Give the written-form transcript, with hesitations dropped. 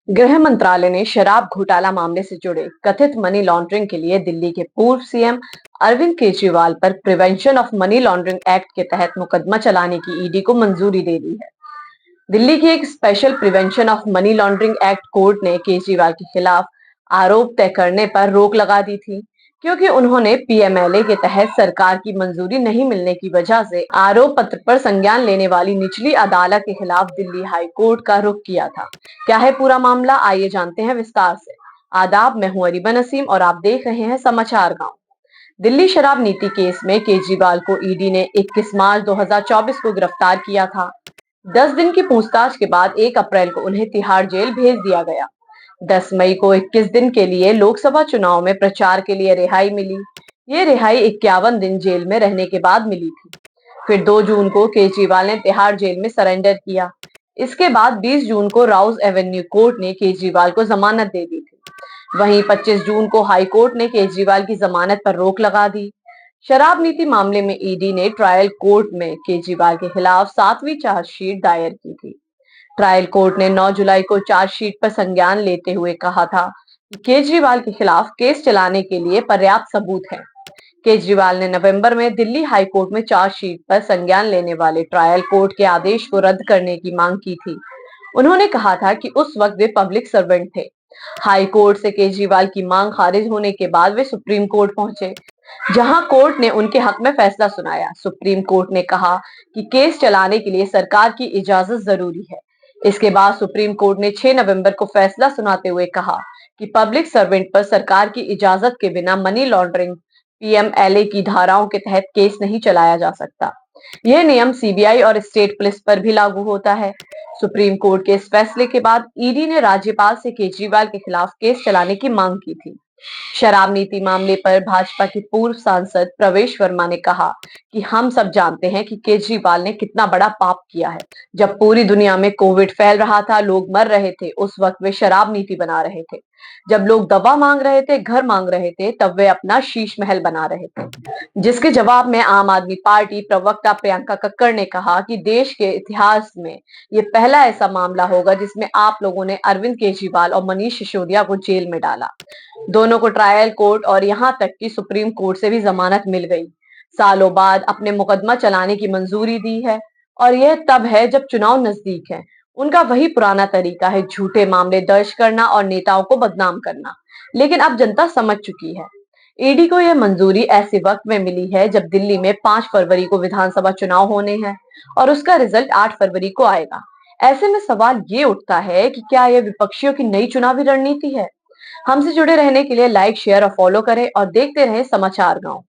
गृह मंत्रालय ने शराब घोटाला मामले से जुड़े कथित मनी लॉन्ड्रिंग के लिए दिल्ली के पूर्व सीएम अरविंद केजरीवाल पर prevention of money laundering act के तहत मुकदमा चलाने की ईडी को मंजूरी दे दी है। दिल्ली की एक special prevention of money laundering act court ने केजरीवाल के खिलाफ आरोप तय करने पर रोक लगा दी थी, क्योंकि उन्होंने पीएमएलए के तहत सरकार की मंजूरी नहीं मिलने की वजह से आरोप पत्र पर संज्ञान लेने वाली निचली अदालत के खिलाफ दिल्ली हाई कोर्ट का रुख किया था। क्या है पूरा मामला, आइए जानते हैं विस्तार से। आदाब, मैं हूं अरीबा नसीम और आप देख रहे हैं समाचार गांव। दिल्ली शराब नीति केस में केजरीवाल को ईडी ने 21 मार्च 2024 को गिरफ्तार किया था। 10 दिन की पूछताछ के बाद 1 अप्रैल को उन्हें तिहाड़ जेल भेज दिया गया। 10 मई को 21 दिन के लिए लोकसभा चुनाव में प्रचार के लिए रिहाई मिली। ये रिहाई 51 दिन जेल में रहने के बाद मिली थी। फिर 2 जून को केजरीवाल ने तिहाड़ जेल में सरेंडर किया। इसके बाद 20 जून को राउज एवेन्यू कोर्ट ने केजरीवाल को जमानत दे दी थी। वहीं 25 जून को हाई कोर्ट ने केजरीवाल की जमानत पर रोक लगा दी। शराब नीति मामले में ईडी ने ट्रायल कोर्ट में केजरीवाल के खिलाफ 7वीं चार्जशीट दायर की थी। ट्रायल कोर्ट ने 9 जुलाई को चार्जशीट पर संज्ञान लेते हुए कहा था कि केजरीवाल के खिलाफ केस चलाने के लिए पर्याप्त सबूत है। केजरीवाल ने नवंबर में दिल्ली हाई कोर्ट में चार्जशीट पर संज्ञान लेने वाले ट्रायल कोर्ट के आदेश को रद्द करने की मांग की थी। उन्होंने कहा था कि उस वक्त वे पब्लिक सर्वेंट थे। हाई कोर्ट से केजरीवाल की मांग खारिज होने के बाद वे सुप्रीम कोर्ट पहुंचे, जहां कोर्ट ने उनके हक में फैसला सुनाया। सुप्रीम कोर्ट ने कहा कि केस चलाने के लिए सरकार की इजाजत जरूरी है। इसके बाद सुप्रीम कोर्ट ने 6 नवंबर को फैसला सुनाते हुए कहा कि पब्लिक सर्वेंट पर सरकार की इजाजत के बिना मनी लॉन्ड्रिंग पीएमएलए की धाराओं के तहत केस नहीं चलाया जा सकता। यह नियम सीबीआई और स्टेट पुलिस पर भी लागू होता है। सुप्रीम कोर्ट के इस फैसले के बाद ईडी ने राज्यपाल से केजरीवाल के खिलाफ केस चलाने की मांग की थी। शराब नीति मामले पर भाजपा के पूर्व सांसद प्रवेश वर्मा ने कहा कि हम सब जानते हैं कि केजरीवाल ने कितना बड़ा पाप किया है। जब पूरी दुनिया में कोविड फैल रहा था, लोग मर रहे थे, उस वक्त वे शराब नीति बना रहे थे। जब लोग दवा मांग रहे थे, घर मांग रहे थे, तब वे अपना शीश महल बना रहे थे। जिसके जवाब में आम आदमी पार्टी प्रवक्ता प्रियंका कक्कड़ ने कहा कि देश के इतिहास में ये पहला ऐसा मामला होगा जिसमें आप लोगों ने अरविंद केजरीवाल और मनीष सिसोदिया को जेल में डाला। दोनों को ट्रायल कोर्ट और यहां तक कि सुप्रीम कोर्ट से भी जमानत मिल गई। सालों बाद अपने मुकदमा चलाने की मंजूरी दी है, और यह तब है जब चुनाव नजदीक है। उनका वही पुराना तरीका है, झूठे मामले दर्ज करना और नेताओं को बदनाम करना। लेकिन अब जनता समझ चुकी है। ईडी को यह मंजूरी ऐसे वक्त में मिली है जब दिल्ली में 5 फरवरी को विधानसभा चुनाव होने हैं और उसका रिजल्ट 8 फरवरी को आएगा। ऐसे में सवाल ये उठता है कि क्या यह विपक्षियों की नई चुनावी रणनीति है। हमसे जुड़े रहने के लिए लाइक, शेयर और फॉलो करें और देखते रहें समाचार गांव।